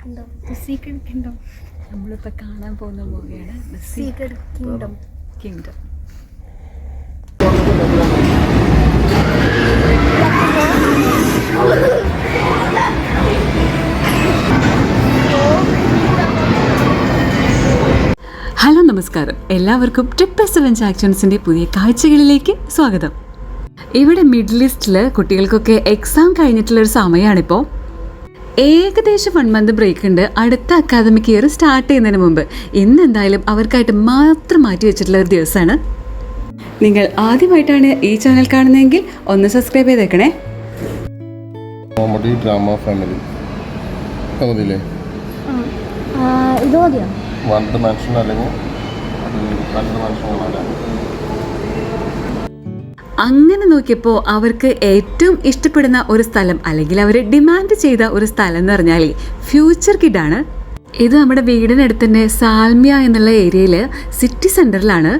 The Secret Kingdom. നമ്മളിപ്പോൾ കാണാൻ പോകുന്ന മൂവിയാണ് the Secret Kingdom. Kingdom. Hello നമസ്കാരം, എല്ലാവർക്കും ട്രിപ്പ് എസ് ആക്ഷൻസിൻ്റെ പുതിയ കാഴ്ചകളിലേക്ക് സ്വാഗതം. ഇവിടെ മിഡിൽ ഈസ്റ്റിൽ കുട്ടികൾക്കൊക്കെ എക്സാം കഴിഞ്ഞിട്ടുള്ളൊരു സമയമാണിപ്പോൾ. ഏകദേശം 1 മന്ത് ബ്രേക്ക് ഉണ്ട് അടുത്ത അക്കാദമിക് ഇയർ സ്റ്റാർട്ട് ചെയ്യുന്നതിന് മുമ്പ്. ഇന്ന് എന്തായാലും അവർക്കായിട്ട് മാത്രം മാറ്റി വെച്ചിട്ടുള്ള ഒരു ദിവസമാണ്. നിങ്ങൾ ആദ്യമായിട്ടാണ് ഈ ചാനൽ കാണുന്നതെങ്കിൽ ഒന്ന് സബ്സ്ക്രൈബ് ചെയ്തേക്കണേ. കോമഡി ഡ്രാമ ഫാമിലി മതിയില്ലേ? ഇത് മതിയോ? വൺ മാൻഷൻ അല്ലെങ്കിൽ 2 മാൻഷൻ. അങ്ങനെ നോക്കിയപ്പോൾ അവർക്ക് ഏറ്റവും ഇഷ്ടപ്പെടുന്ന ഒരു സ്ഥലം അല്ലെങ്കിൽ അവർ ഡിമാൻഡ് ചെയ്ത ഒരു സ്ഥലം എന്ന് പറഞ്ഞാൽ ഫ്യൂച്ചർ കിഡാണ്. ഇത് നമ്മുടെ വീടിനടുത്ത് തന്നെ സാൽമിയ എന്നുള്ള ഏരിയയിൽ സിറ്റി സെൻറ്ററിലാണ്.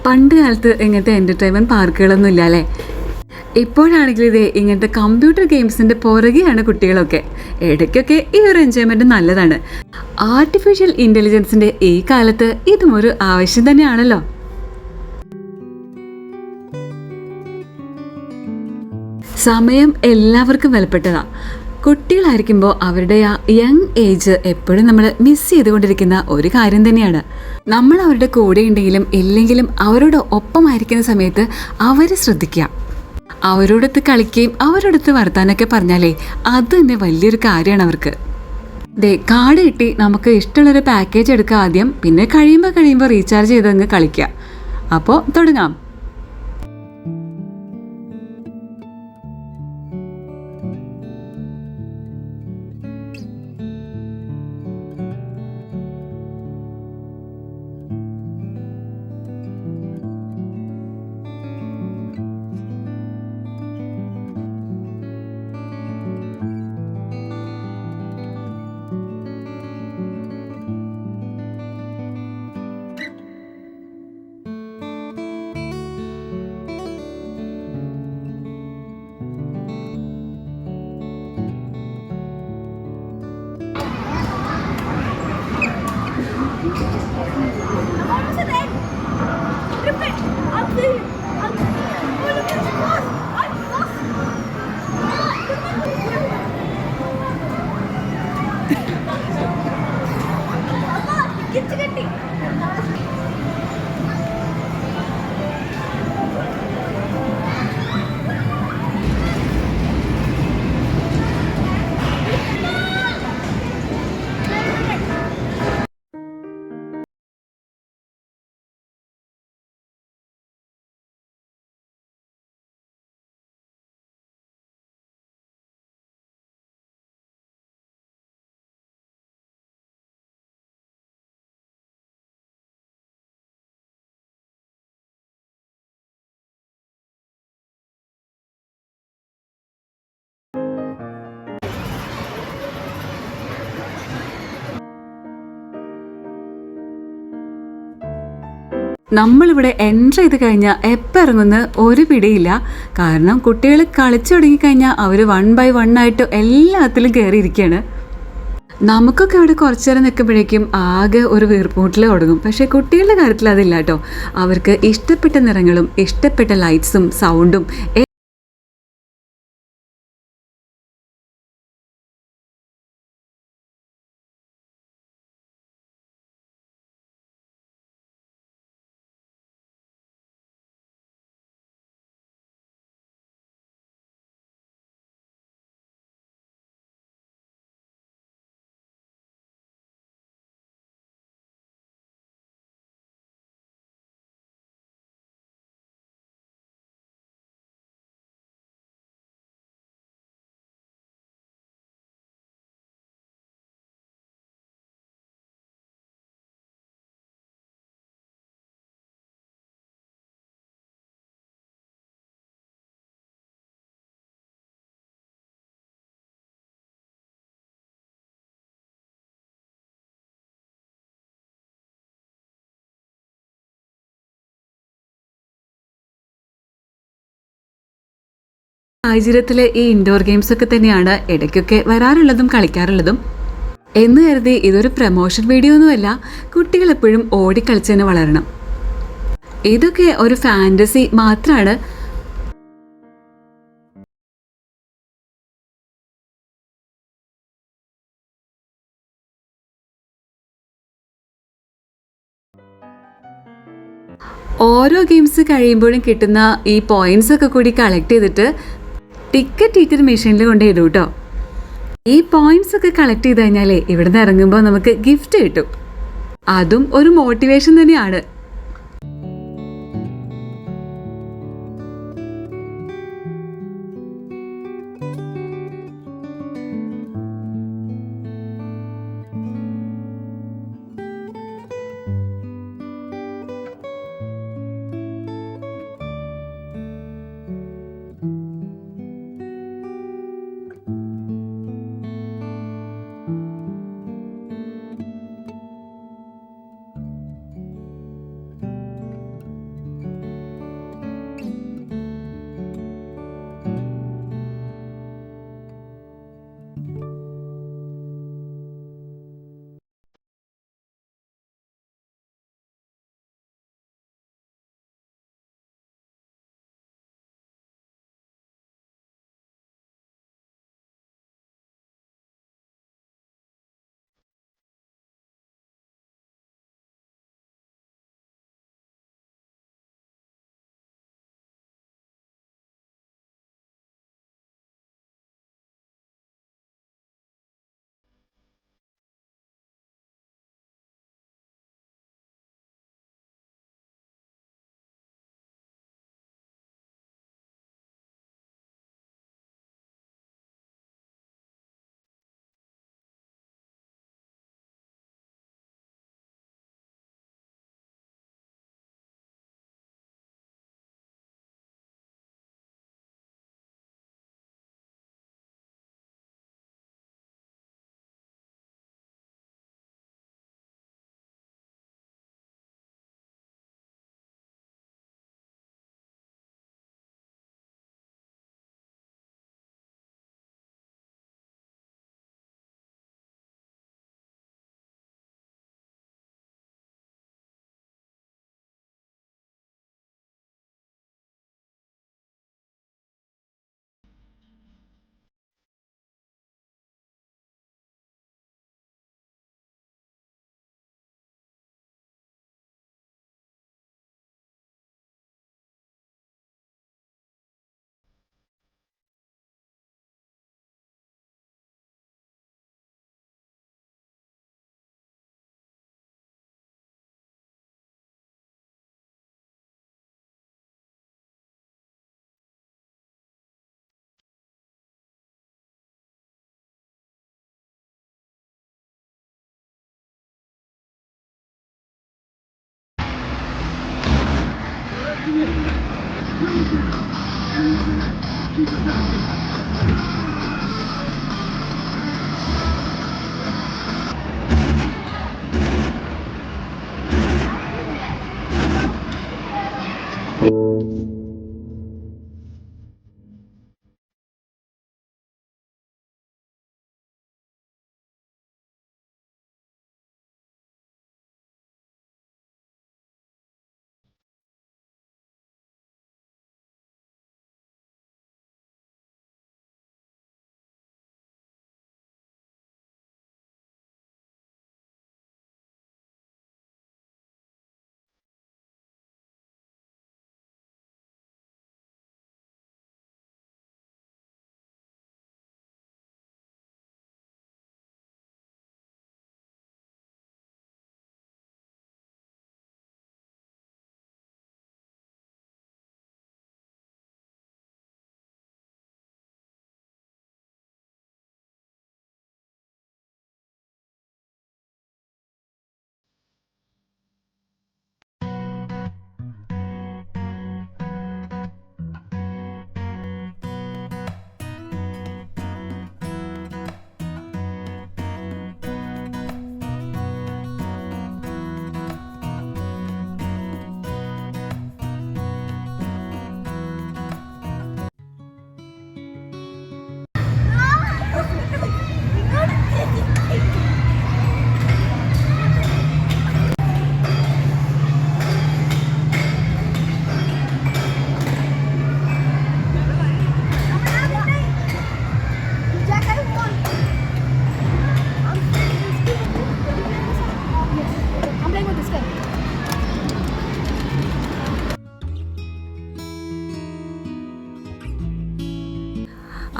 പണ്ട് കാലത്ത് ഇങ്ങനത്തെ എൻ്റർടൈൻമെൻറ്റ് പാർക്കുകളൊന്നും ഇല്ല അല്ലേ? ഇപ്പോഴാണെങ്കിൽ ഇതേ ഇങ്ങനത്തെ കമ്പ്യൂട്ടർ ഗെയിംസിൻ്റെ പുറകെയാണ് കുട്ടികളൊക്കെ. ഇടയ്ക്കൊക്കെ ഈ ഒരു എൻജോയ്മെൻറ്റ് നല്ലതാണ്. ആർട്ടിഫിഷ്യൽ ഇൻ്റലിജൻസിൻ്റെ ഈ കാലത്ത് ഇതും ഒരു ആവശ്യം തന്നെയാണല്ലോ. സമയം എല്ലാവർക്കും വിലപ്പെട്ടതാണ്. കുട്ടികളായിരിക്കുമ്പോൾ അവരുടെ ആ യങ് ഏജ് എപ്പോഴും നമ്മൾ മിസ് ചെയ്തുകൊണ്ടിരിക്കുന്ന ഒരു കാര്യം തന്നെയാണ്. നമ്മൾ അവരുടെ കൂടെ ഉണ്ടെങ്കിലും ഇല്ലെങ്കിലും അവരോട് ഒപ്പമായിരിക്കുന്ന സമയത്ത് അവരെ ശ്രദ്ധിക്കുക. അവരോടൊത്ത് കളിക്കുകയും അവരോടൊത്ത് വർത്താനൊക്കെ പറഞ്ഞാലേ അത് തന്നെ വലിയൊരു കാര്യമാണ് അവർക്ക്. കാർഡ് കിട്ടി നമുക്ക് ഇഷ്ടമുള്ളൊരു പാക്കേജ് എടുക്കുക ആദ്യം, പിന്നെ കഴിയുമ്പോൾ റീചാർജ് ചെയ്തങ്ങ് കളിക്കുക. അപ്പോൾ തുടങ്ങാം. നമ്മളിവിടെ എൻട്രി ചെയ്ത് കഴിഞ്ഞാൽ എപ്പോൾ ഇറങ്ങുന്ന ഒരു പിടിയില്ല. കാരണം കുട്ടികൾ കളിച്ചു തുടങ്ങിക്കഴിഞ്ഞാൽ അവർ 1 by 1 ആയിട്ട് എല്ലാത്തിലും കയറിയിരിക്കുകയാണ്. നമുക്കൊക്കെ അവിടെ കുറച്ചു നേരം നിൽക്കുമ്പോഴേക്കും ആകെ ഒരു വീർപ്പൂട്ടിൽ തുടങ്ങും. പക്ഷേ കുട്ടികളുടെ കാര്യത്തിൽ അതില്ല കേട്ടോ. അവർക്ക് ഇഷ്ടപ്പെട്ട നിറങ്ങളും ഇഷ്ടപ്പെട്ട ലൈറ്റ്സും സൗണ്ടും സാഹചര്യത്തിൽ ഈ ഇൻഡോർ ഗെയിംസ് ഒക്കെ തന്നെയാണ് ഇടയ്ക്കൊക്കെ വരാറുള്ളതും കളിക്കാറുള്ളതും. എന്ന് കരുതി ഇതൊരു പ്രമോഷൻ വീഡിയോ ഒന്നുമല്ല. കുട്ടികൾ എപ്പോഴും ഓടിക്കളിച്ച് തന്നെ വളരണം. ഇതൊക്കെ ഒരു ഫാൻറ്റസി മാത്രമാണ്. ഓരോ ഗെയിംസ് കഴിയുമ്പോഴും കിട്ടുന്ന ഈ പോയിന്റ്സ് ഒക്കെ കൂടി കളക്ട് ചെയ്തിട്ട് ടിക്കറ്റ് മെഷീനിൽ കൊണ്ടിടും കേട്ടോ. ഈ പോയിന്റ്സ് ഒക്കെ കളക്ട് ചെയ്ത് കഴിഞ്ഞാലേ ഇവിടുന്ന് ഇറങ്ങുമ്പോൾ നമുക്ക് ഗിഫ്റ്റ് കിട്ടും. അതും ഒരു മോട്ടിവേഷൻ തന്നെയാണ്.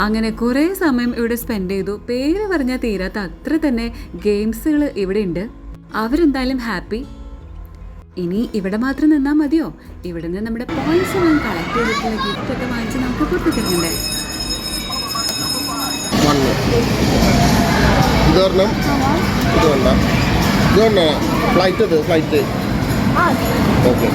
അങ്ങനെ കുറേ സമയം ഇവിടെ സ്പെൻഡ് ചെയ്തു. പേര് പറഞ്ഞാൽ തീരാത്ത അത്ര തന്നെ ഗെയിംസുകൾ ഇവിടെ ഉണ്ട്. അവരെന്തായാലും ഹാപ്പി. ഇനി ഇവിടെ മാത്രം നിന്നാൽ മതിയോ? ഇവിടെ നിന്ന് നമ്മുടെ പോയിന്റ്സ് എല്ലാം കളക്ട് ചെയ്തിട്ടുള്ള ഗിഫ്റ്റ് ഒക്കെ വാങ്ങിച്ച് നമുക്ക് പൊട്ടിക്കണ്ടേ. Flight okay.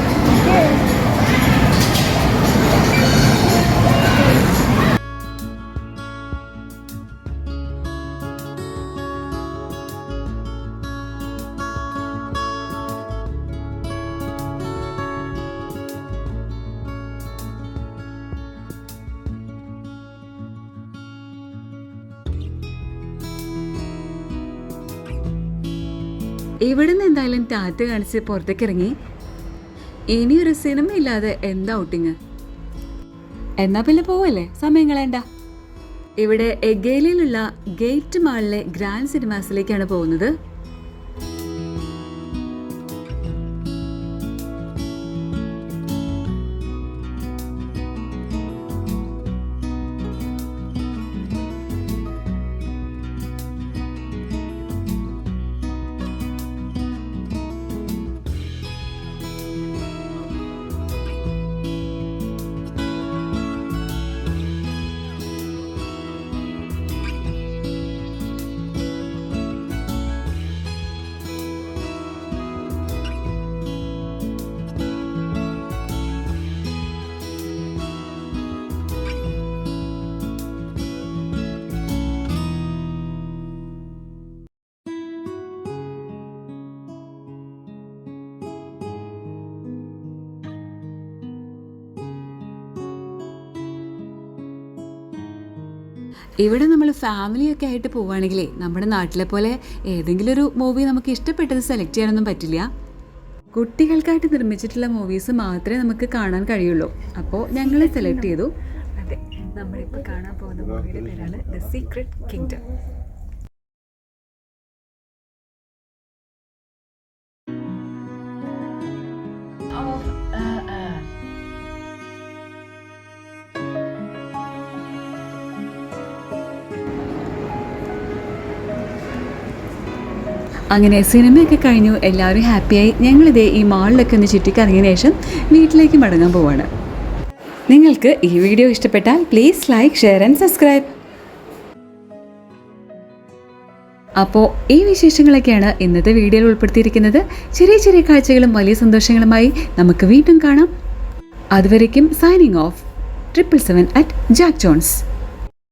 ഇവിടെ നിന്ന് എന്തായാലും ടാറ്റ കാണിച്ച് പുറത്തേക്ക് ഇറങ്ങി. ഇനിയൊരു സിനിമ ഇല്ലാതെ എന്താ ഔട്ടിങ്? എന്നാ പിന്നെ പോവല്ലേ, സമയം കളയണ്ട. ഇവിടെ എഗേലിയിലുള്ള ഗേറ്റ് മാളിലെ ഗ്രാൻഡ് സിനിമാസിലേക്കാണ് പോകുന്നത്. ഇവിടെ നമ്മൾ ഫാമിലിയൊക്കെ ആയിട്ട് പോവുകയാണെങ്കിലേ നമ്മുടെ നാട്ടിലെ പോലെ ഏതെങ്കിലും ഒരു മൂവി നമുക്ക് ഇഷ്ടപ്പെട്ടത് സെലക്ട് ചെയ്യാനൊന്നും പറ്റില്ല. കുട്ടികൾക്കായിട്ട് നിർമ്മിച്ചിട്ടുള്ള മൂവീസ് മാത്രമേ നമുക്ക് കാണാൻ കഴിയുള്ളൂ. അപ്പോൾ ഞങ്ങൾ സെലക്ട് ചെയ്തു. അതെ, നമ്മളിപ്പോൾ കാണാൻ പോകുന്ന മൂവിയുടെ പേരാണ് ദ സീക്രട്ട് കിങ്ഡം. അങ്ങനെ സിനിമയൊക്കെ കഴിഞ്ഞു, എല്ലാവരും ഹാപ്പിയായി. ഞങ്ങളിതേ ഈ മാളിലൊക്കെ ഒന്ന് ചുറ്റിക്കറങ്ങിയതിന് ശേഷം വീട്ടിലേക്ക് മടങ്ങാൻ പോവാണ്. നിങ്ങൾക്ക് ഈ വീഡിയോ ഇഷ്ടപ്പെട്ടാൽ please like, share and subscribe. അപ്പോൾ ഈ വിശേഷങ്ങളൊക്കെയാണ് ഇന്നത്തെ വീഡിയോയിൽ ഉൾപ്പെടുത്തിയിരിക്കുന്നത്. ചെറിയ ചെറിയ കാഴ്ചകളും വലിയ സന്തോഷങ്ങളുമായി നമുക്ക് വീണ്ടും കാണാം. അതുവരേക്കും സൈനിങ് ഓഫ് 777 @JackJones.